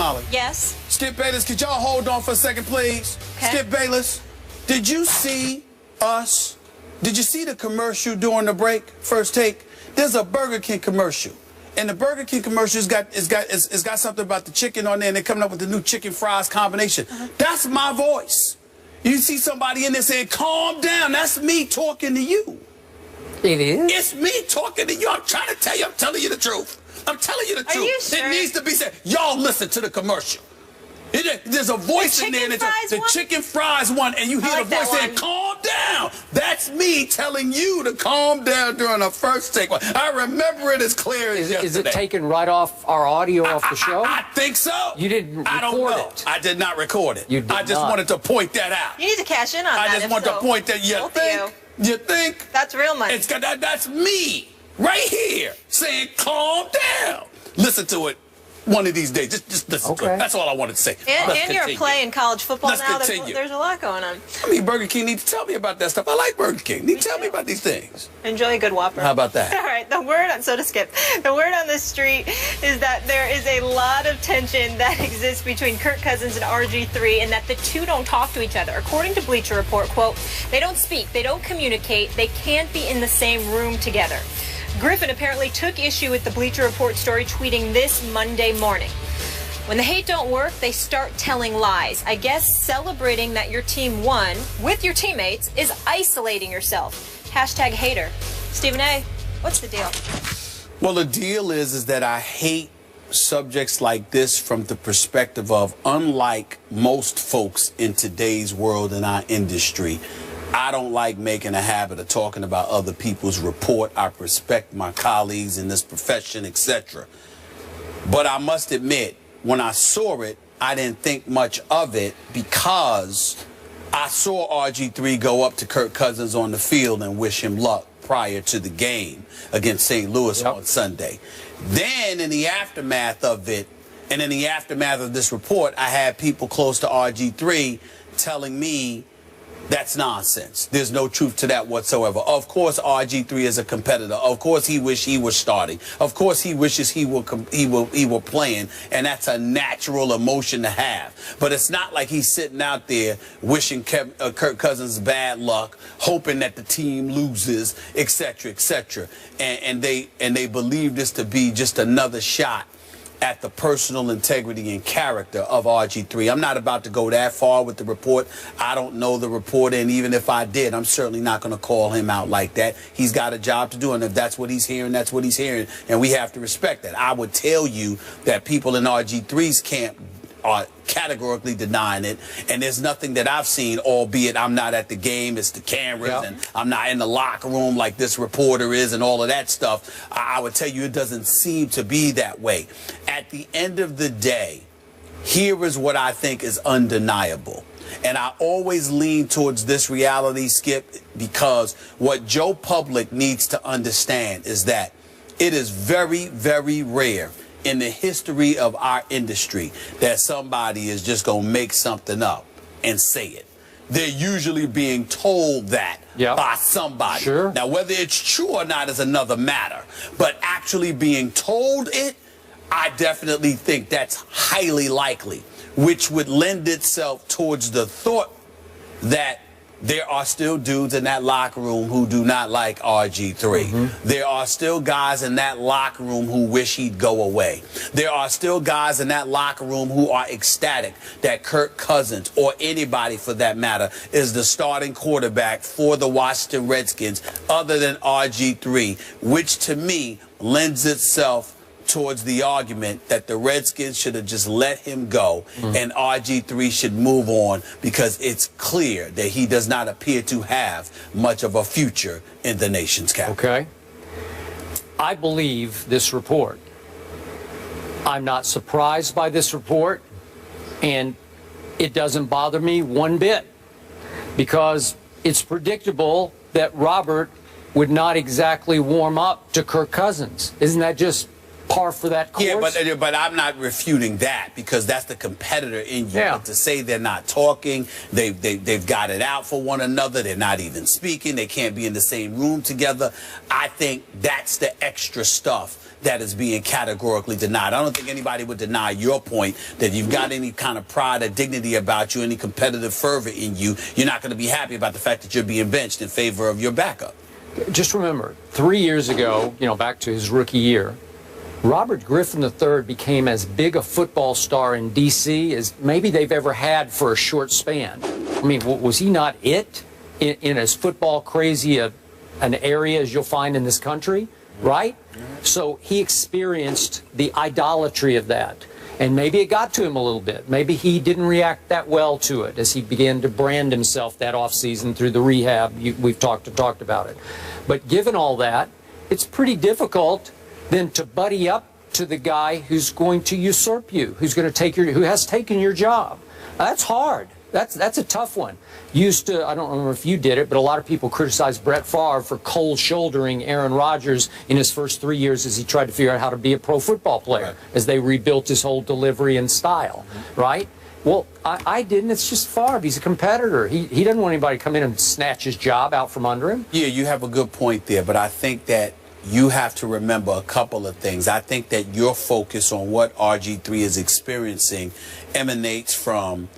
Molly. Yes. Skip Bayless, could y'all hold on for a second, please? Okay. Skip Bayless, did you see us? Did you see the commercial during the break? First take. There's a Burger King commercial. And the Burger King commercial it's got something about the chicken on there, and they're coming up with the new chicken fries combination. That's my voice. You see somebody in there saying, calm down. That's me talking to you. It is? It's me talking to you. I'm trying to tell you. I'm telling you the truth. I'm telling you the truth. Are you sure? It needs to be said. Y'all listen to the commercial. There's a voice in there. The chicken fries one, and you hear the voice saying, calm down. That's me telling you to calm down during a first take. I remember it as clear as yesterday. Is it taken right off our audio off the show? I think so. You didn't record it? I don't know. I did not record it. You did I just wanted to point that out. You need to cash in on that. I just want to point that. You think? That's real money. That's me right here saying, calm down. Listen to it. One of these days, just listen to it. That's all I wanted to say. And you're playing college football now. There's a lot going on. I mean, Burger King need to tell me about that stuff. I like Burger King. Need to tell me about these things. Enjoy a good Whopper. How about that? All right. The word on the street is that there is a lot of tension that exists between Kirk Cousins and RG3, and that the two don't talk to each other. According to Bleacher Report, quote, they don't speak, they don't communicate, they can't be in the same room together. Griffin apparently took issue with the Bleacher Report story, tweeting this Monday morning. When the hate don't work, they start telling lies. I guess celebrating that your team won with your teammates is isolating yourself. Hashtag hater. Stephen A., what's the deal? Well, the deal is that I hate subjects like this from the perspective of, unlike most folks in today's world in our industry, I don't like making a habit of talking about other people's report. I respect my colleagues in this profession, etc. But I must admit, when I saw it, I didn't think much of it because I saw RG3 go up to Kirk Cousins on the field and wish him luck prior to the game against St. Louis on Sunday. Then in the aftermath of it, and in the aftermath of this report, I had people close to RG3 telling me that's nonsense. There's no truth to that whatsoever. Of course, RG3 is a competitor. Of course, he wishes he was starting. Of course, he wishes he were playing, and that's a natural emotion to have. But it's not like he's sitting out there wishing Kirk Cousins bad luck, hoping that the team loses, etc., etc. And they believe this to be just another shot at the personal integrity and character of RG3. I'm not about to go that far with the report. I don't know the reporter, and even if I did, I'm certainly not going to call him out like that. He's got a job to do, and if that's what he's hearing, that's what he's hearing, and we have to respect that. I would tell you that people in RG3's camp are categorically denying it, and there's nothing that I've seen, albeit I'm not at the game, it's the cameras, and I'm not in the locker room like this reporter is and all of that stuff. I would tell you it doesn't seem to be that way. At the end of the day, here is what I think is undeniable. And I always lean towards this reality, Skip, because what Joe Public needs to understand is that it is very, very rare in the history of our industry that somebody is just going to make something up and say it. They're usually being told that by somebody. Now, whether it's true or not is another matter. But actually being told it, I definitely think that's highly likely, which would lend itself towards the thought that there are still dudes in that locker room who do not like RG3. There are still guys in that locker room who wish he'd go away. There are still guys in that locker room who are ecstatic that Kirk Cousins, or anybody for that matter, is the starting quarterback for the Washington Redskins other than RG3, which to me lends itself towards the argument that the Redskins should have just let him go and RG3 should move on, because it's clear that he does not appear to have much of a future in the nation's capital. Okay. I believe this report. I'm not surprised by this report, and it doesn't bother me one bit, because it's predictable that Robert would not exactly warm up to Kirk Cousins. Isn't that just par for that course. Yeah, but I'm not refuting that, because that's the competitor in you. Yeah. But to say they're not talking, they've got it out for one another, they're not even speaking, they can't be in the same room together, I think that's the extra stuff that is being categorically denied. I don't think anybody would deny your point that you've got any kind of pride or dignity about you, any competitive fervor in you. You're not going to be happy about the fact that you're being benched in favor of your backup. Just remember, 3 years ago, back to his rookie year, Robert Griffin III became as big a football star in D.C. as maybe they've ever had for a short span. I mean, was he not it in as football crazy an area as you'll find in this country, right? So he experienced the idolatry of that. And maybe it got to him a little bit. Maybe he didn't react that well to it as he began to brand himself that offseason through the rehab. We've talked about it. But given all that, it's pretty difficult then to buddy up to the guy who's going to usurp you, who has taken your job. That's hard. That's a tough one. I don't remember if you did it, but a lot of people criticized Brett Favre for cold shouldering Aaron Rodgers in his first 3 years as he tried to figure out how to be a pro football player, right, as they rebuilt his whole delivery and style, right? Well, I didn't. It's just Favre. He's a competitor. He doesn't want anybody to come in and snatch his job out from under him. Yeah, you have a good point there, but I think that you have to remember a couple of things. I think that your focus on what RG3 is experiencing emanates from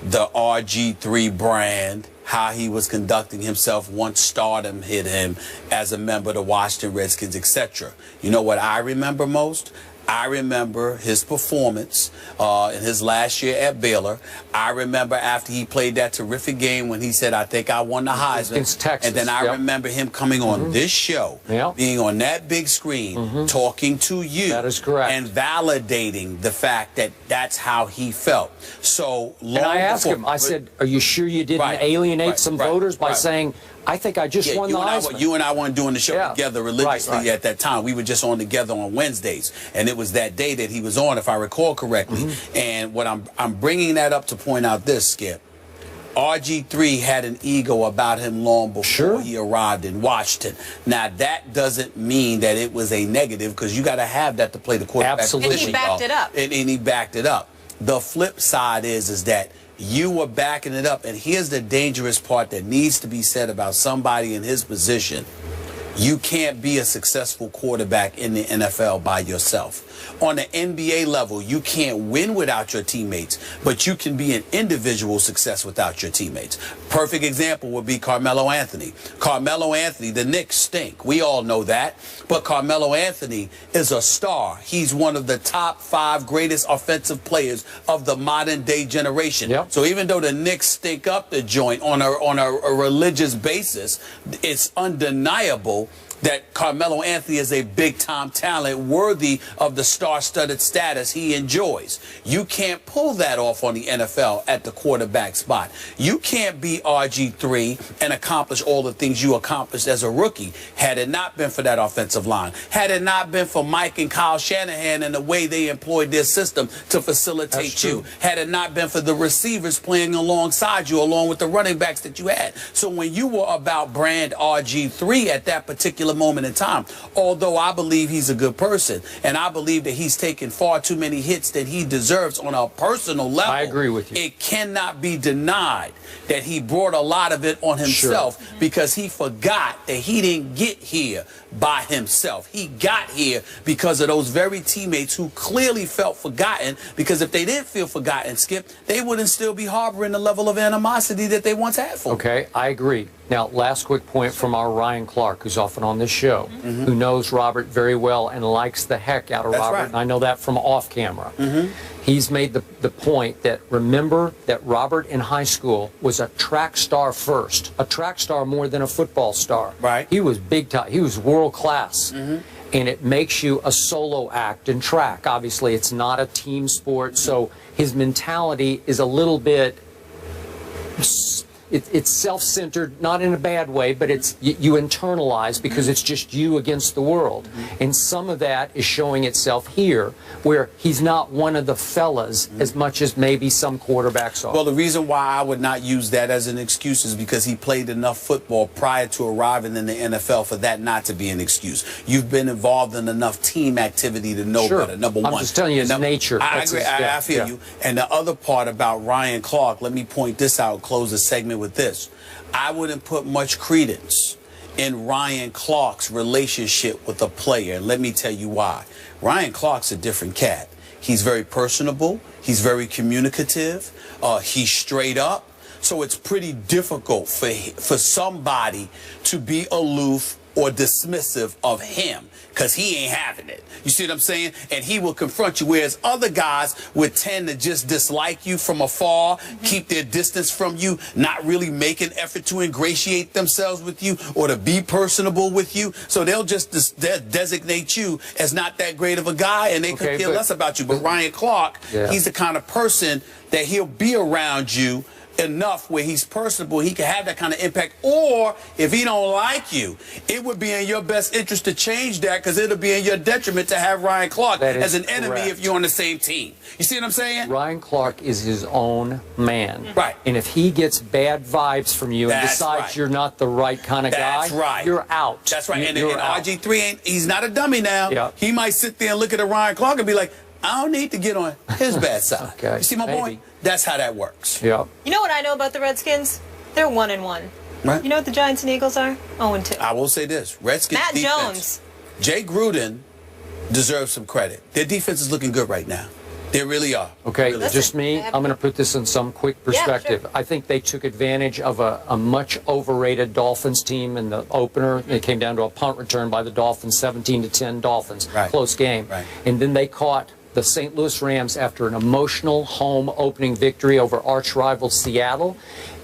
the RG3 brand, how he was conducting himself once stardom hit him as a member of the Washington Redskins, etc. You know what I remember most? I remember his performance in his last year at Baylor. I remember after he played that terrific game when he said, I think I won the Heisman. Against Texas. And then I remember him coming on this show, being on that big screen, talking to you. That is correct. And validating the fact that that's how he felt. So long and I asked before, him, I said, are you sure you didn't alienate some voters by saying, I think I just won the Heisman? You and I weren't doing the show together religiously at that time. We were just on together on Wednesdays, and it was that day that he was on, if I recall correctly. And what I'm bringing that up to point out this, Skip. RG3 had an ego about him long before he arrived in Washington. Now, that doesn't mean that it was a negative, because you got to have that to play the quarterback. Absolutely. And he backed it up. And he backed it up. The flip side is that you were backing it up. And here's the dangerous part that needs to be said about somebody in his position. You can't be a successful quarterback in the NFL by yourself. On the NBA level, you can't win without your teammates, but you can be an individual success without your teammates. Perfect example would be Carmelo Anthony. Carmelo Anthony, the Knicks stink. We all know that. But Carmelo Anthony is a star. He's one of the top 5 greatest offensive players of the modern day generation. So even though the Knicks stink up the joint on a religious basis, it's undeniable that Carmelo Anthony is a big-time talent worthy of the star-studded status he enjoys. You can't pull that off on the NFL at the quarterback spot. You can't be RG3 and accomplish all the things you accomplished as a rookie had it not been for that offensive line. Had it not been for Mike and Kyle Shanahan and the way they employed their system to facilitate you. Had it not been for the receivers playing alongside you, along with the running backs that you had. So when you were about brand RG3 at that particular moment in time, although I believe he's a good person and I believe that he's taken far too many hits that he deserves on a personal level, I agree with you. It cannot be denied that he brought a lot of it on himself because he forgot that he didn't get here by himself. He got here because of those very teammates who clearly felt forgotten, because if they didn't feel forgotten, Skip, they wouldn't still be harboring the level of animosity that they once had for him. Okay, I agree. Now, last quick point from our Ryan Clark, who's often on this show, who knows Robert very well and likes the heck out of Robert. And I know that from off camera. He's made the point that, remember that Robert in high school was a track star first, a track star more than a football star. He was big time. He was world class. And it makes you a solo act in track. Obviously, it's not a team sport, so his mentality is a little bit it's self-centered, not in a bad way, but it's you internalize because it's just you against the world. And some of that is showing itself here, where he's not one of the fellas as much as maybe some quarterbacks are. Well, the reason why I would not use that as an excuse is because he played enough football prior to arriving in the NFL for that not to be an excuse. You've been involved in enough team activity to know better, number one. I'm just telling you his nature. I agree. I feel you. And the other part about Ryan Clark, let me point this out, close the segment with this. I wouldn't put much credence in Ryan Clark's relationship with a player. And let me tell you why. Ryan Clark's a different cat. He's very personable. He's very communicative. He's straight up. So it's pretty difficult for somebody to be aloof or dismissive of him, because he ain't having it. You see what I'm saying? And he will confront you, whereas other guys would tend to just dislike you from afar, keep their distance from you, not really make an effort to ingratiate themselves with you or to be personable with you. So they'll just designate you as not that great of a guy, and they could care less about you. But Ryan Clark, he's the kind of person that he'll be around you enough where he's personable, he can have that kind of impact. Or if he don't like you, it would be in your best interest to change that, because it'll be in your detriment to have Ryan Clark as an enemy if you're on the same team. You see what I'm saying? Ryan Clark is his own man. Right. And if he gets bad vibes from you and decides you're not the right kind of guy, you're out. That's right. And RG3 he's not a dummy now. He might sit there and look at a Ryan Clark and be like, I don't need to get on his bad side. You see my point? That's how that works. You know what I know about the Redskins? They're 1-1. Right. You know what the Giants and Eagles are? 0-2. I will say this. Redskins Matt defense, Jones. Jay Gruden deserves some credit. Their defense is looking good right now. They really are. Okay, just me. I'm going to put this in some quick perspective. Sure. I think they took advantage of a much overrated Dolphins team in the opener. It came down to a punt return by the Dolphins, 17-10 Dolphins. Close game. And then they caught the St. Louis Rams after an emotional home opening victory over arch rival Seattle,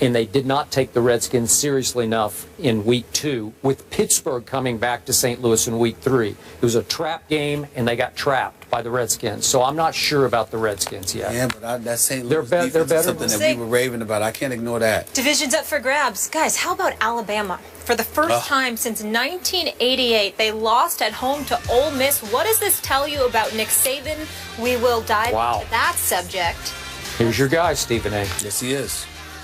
and they did not take the Redskins seriously enough in Week 2, with Pittsburgh coming back to St. Louis in Week 3. It was a trap game, and they got trapped by the Redskins. So I'm not sure about the Redskins yet. Yeah, but that St. Louis defense is something that we were raving about. I can't ignore that. Division's up for grabs. Guys, how about Alabama? For the first time since 1988, they lost at home to Ole Miss. What does this tell you about Nick Saban? We will dive into that subject. Here's your guy, Stephen A. Yes, he is.